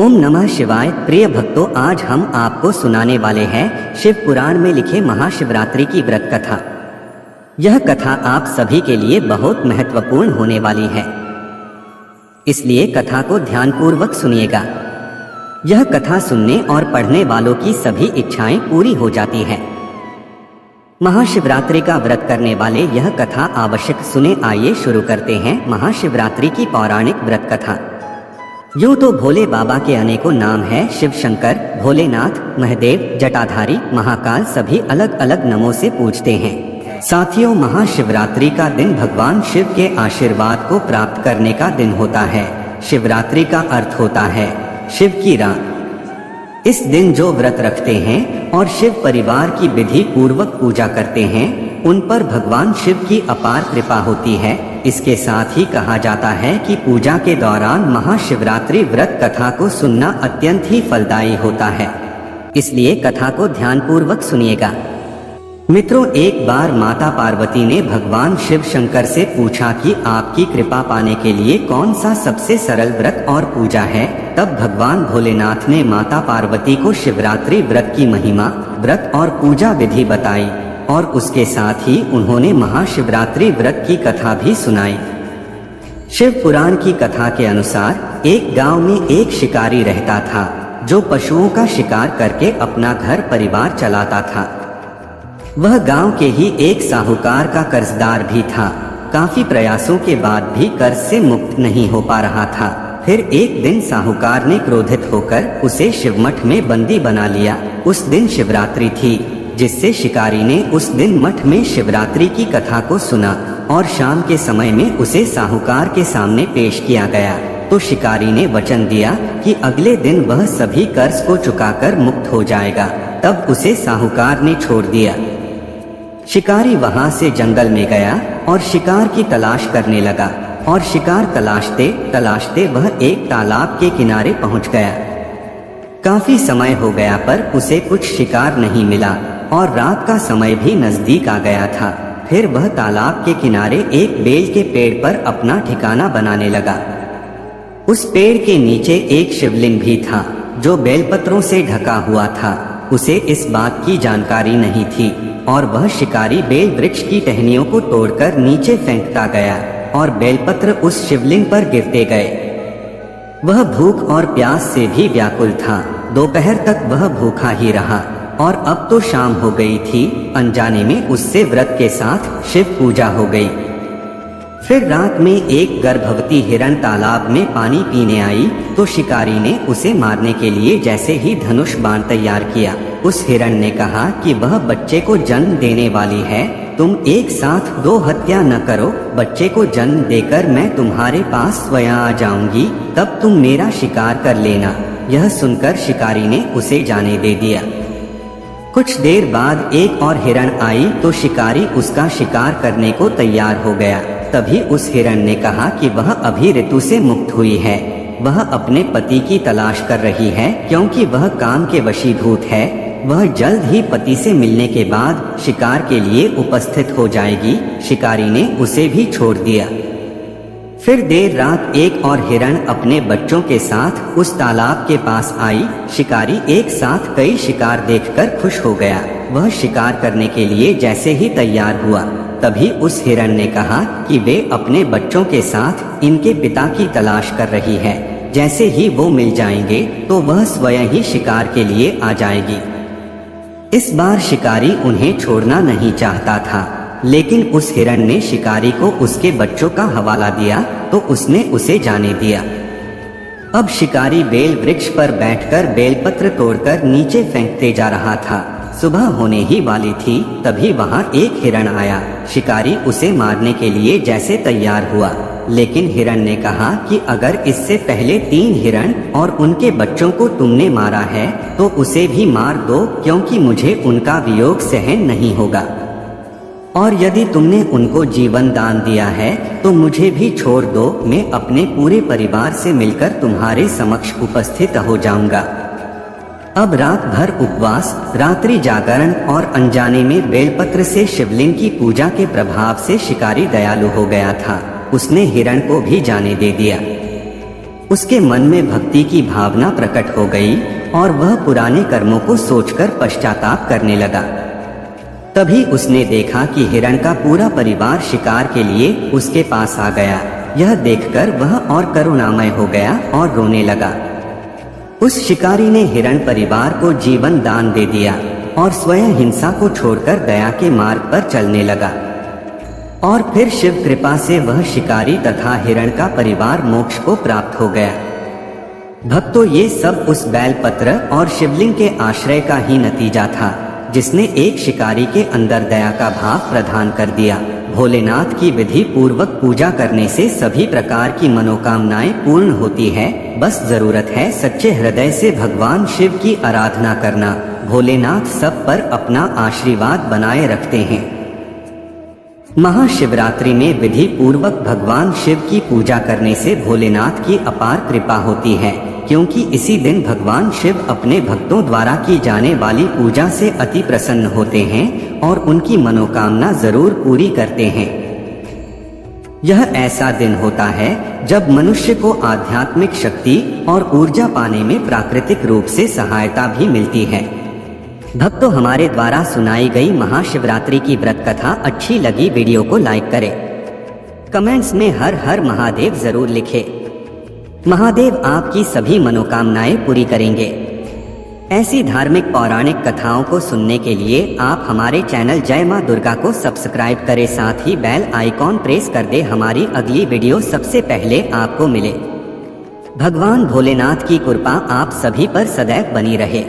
ओम नमः शिवाय। प्रिय भक्तों, आज हम आपको सुनाने वाले हैं शिव पुराण में लिखे महाशिवरात्रि की व्रत कथा। यह कथा आप सभी के लिए बहुत महत्वपूर्ण होने वाली है, इसलिए कथा को ध्यानपूर्वक सुनिएगा। यह कथा सुनने और पढ़ने वालों की सभी इच्छाएं पूरी हो जाती है। महाशिवरात्रि का व्रत करने वाले यह कथा आवश्यक सुने। आइए शुरू करते हैं महाशिवरात्रि की पौराणिक व्रत कथा। यूं तो भोले बाबा के अनेकों नाम हैं। शिव शंकर, भोलेनाथ, महादेव, जटाधारी, महाकाल सभी अलग अलग नामों से पूजते हैं। साथियों, महाशिवरात्रि का दिन भगवान शिव के आशीर्वाद को प्राप्त करने का दिन होता है। शिवरात्रि का अर्थ होता है शिव की रात। इस दिन जो व्रत रखते हैं और शिव परिवार की विधि पूर्वक पूजा करते हैं, उन पर भगवान शिव की अपार कृपा होती है। इसके साथ ही कहा जाता है कि पूजा के दौरान महाशिवरात्रि व्रत कथा को सुनना अत्यंत ही फलदायी होता है, इसलिए कथा को ध्यानपूर्वक सुनिएगा। मित्रों, एक बार माता पार्वती ने भगवान शिव शंकर से पूछा कि आपकी कृपा पाने के लिए कौन सा सबसे सरल व्रत और पूजा है। तब भगवान भोलेनाथ ने माता पार्वती को शिवरात्रि व्रत की महिमा, व्रत और पूजा विधि बताई और उसके साथ ही उन्होंने महाशिवरात्रि व्रत की कथा भी सुनाई। शिव पुराण की कथा के अनुसार एक गांव में एक शिकारी रहता था, जो पशुओं का शिकार करके अपना घर परिवार चलाता था। वह गांव के ही एक साहूकार का कर्जदार भी था। काफी प्रयासों के बाद भी कर्ज से मुक्त नहीं हो पा रहा था। फिर एक दिन साहूकार ने क्रोधित होकर उसे शिवमठ में बंदी बना लिया। उस दिन शिवरात्रि थी, जिससे शिकारी ने उस दिन मठ में शिवरात्रि की कथा को सुना और शाम के समय में उसे साहूकार के सामने पेश किया गया। तो शिकारी ने वचन दिया कि अगले दिन वह सभी कर्ज को चुकाकर मुक्त हो जाएगा। तब उसे साहूकार ने छोड़ दिया। शिकारी वहां से जंगल में गया और शिकार की तलाश करने लगा और शिकार तलाशते तलाशते वह एक तालाब के किनारे पहुंच गया। काफी समय हो गया पर उसे कुछ शिकार नहीं मिला और रात का समय भी नजदीक आ गया था। फिर वह तालाब के किनारे एक बेल के पेड़ पर अपना ठिकाना बनाने लगा। उस पेड़ के नीचे एक शिवलिंग भी था, जो बेलपत्रों से ढका हुआ था। उसे इस बात की जानकारी नहीं थी और वह शिकारी बेल वृक्ष की टहनियों को तोड़कर नीचे फेंकता गया और बेलपत्र उस शिवलिंग पर गिरते गए। वह भूख और प्यास से भी व्याकुल था। दोपहर तक वह भूखा ही रहा और अब तो शाम हो गई थी। अनजाने में उससे व्रत के साथ शिव पूजा हो गई। फिर रात में एक गर्भवती हिरण तालाब में पानी पीने आई, तो शिकारी ने उसे मारने के लिए जैसे ही धनुष बाण तैयार किया, उस हिरण ने कहा कि वह बच्चे को जन्म देने वाली है। तुम एक साथ 2 हत्या न करो। बच्चे को जन्म देकर मैं तुम्हारे पास स्वयं आ जाऊंगी, तब तुम मेरा शिकार कर लेना। यह सुनकर शिकारी ने उसे जाने दे दिया। कुछ देर बाद एक और हिरण आई, तो शिकारी उसका शिकार करने को तैयार हो गया। तभी उस हिरण ने कहा कि वह अभी ऋतु से मुक्त हुई है। वह अपने पति की तलाश कर रही है, क्योंकि वह काम के वशीभूत है। वह जल्द ही पति से मिलने के बाद शिकार के लिए उपस्थित हो जाएगी। शिकारी ने उसे भी छोड़ दिया। फिर देर रात एक और हिरण अपने बच्चों के साथ उस तालाब के पास आई। शिकारी एक साथ कई शिकार देखकर खुश हो गया। वह शिकार करने के लिए जैसे ही तैयार हुआ, तभी उस हिरण ने कहा कि वे अपने बच्चों के साथ इनके पिता की तलाश कर रही है। जैसे ही वो मिल जाएंगे तो वह स्वयं ही शिकार के लिए आ जाएगी। इस बार शिकारी उन्हें छोड़ना नहीं चाहता था, लेकिन उस हिरण ने शिकारी को उसके बच्चों का हवाला दिया, तो उसने उसे जाने दिया। अब शिकारी बेल वृक्ष पर बैठकर बेलपत्र तोड़कर नीचे फेंकते जा रहा था। सुबह होने ही वाली थी, तभी वहां एक हिरण आया। शिकारी उसे मारने के लिए जैसे तैयार हुआ, लेकिन हिरण ने कहा कि अगर इससे पहले 3 हिरण और उनके बच्चों को तुमने मारा है, तो उसे भी मार दो, क्योंकि मुझे उनका वियोग सहन नहीं होगा। और यदि तुमने उनको जीवन दान दिया है, तो मुझे भी छोड़ दो। मैं अपने पूरे परिवार से मिलकर तुम्हारे समक्ष उपस्थित हो जाऊंगा। अब रात भर उपवास, रात्रि जागरण और अनजाने में बेलपत्र से शिवलिंग की पूजा के प्रभाव से शिकारी दयालु हो गया था। उसने हिरण को भी जाने दे दिया। उसके मन में भक्ति की भावना प्रकट हो गई और वह पुराने कर्मों को सोचकर पश्चाताप करने लगा। तभी उसने देखा कि हिरण का पूरा परिवार शिकार के लिए उसके पास आ गया। यह देखकर वह और करुणामय हो गया और रोने लगा। उस शिकारी ने हिरण परिवार को जीवन दान दे दिया और स्वयं हिंसा को छोड़कर दया के मार्ग पर चलने लगा। और फिर शिव कृपा से वह शिकारी तथा हिरण का परिवार मोक्ष को प्राप्त हो गया। भक्तों, ये सब उस बेलपत्र और शिवलिंग के आश्रय का ही नतीजा था, जिसने एक शिकारी के अंदर दया का भाव प्रदान कर दिया। भोलेनाथ की विधि पूर्वक पूजा करने से सभी प्रकार की मनोकामनाएं पूर्ण होती है। बस जरूरत है सच्चे हृदय से भगवान शिव की आराधना करना। भोलेनाथ सब पर अपना आशीर्वाद बनाए रखते हैं। महाशिवरात्रि में विधि पूर्वक भगवान शिव की पूजा करने से भोलेनाथ की अपार कृपा होती है, क्योंकि इसी दिन भगवान शिव अपने भक्तों द्वारा की जाने वाली पूजा से अति प्रसन्न होते हैं और उनकी मनोकामना जरूर पूरी करते हैं। यह ऐसा दिन होता है जब मनुष्य को आध्यात्मिक शक्ति और ऊर्जा पाने में प्राकृतिक रूप से सहायता भी मिलती है। भक्तों, हमारे द्वारा सुनाई गई महाशिवरात्रि की व्रत कथा अच्छी लगी वीडियो को लाइक करें। कमेंट्स में हर हर महादेव जरूर लिखें। महादेव आपकी सभी मनोकामनाएं पूरी करेंगे। ऐसी धार्मिक पौराणिक कथाओं को सुनने के लिए आप हमारे चैनल जय मां दुर्गा को सब्सक्राइब करें, साथ ही बेल आइकॉन प्रेस कर दे हमारी अगली वीडियो सबसे पहले आपको मिले। भगवान भोलेनाथ की कृपा आप सभी पर सदैव बनी रहे।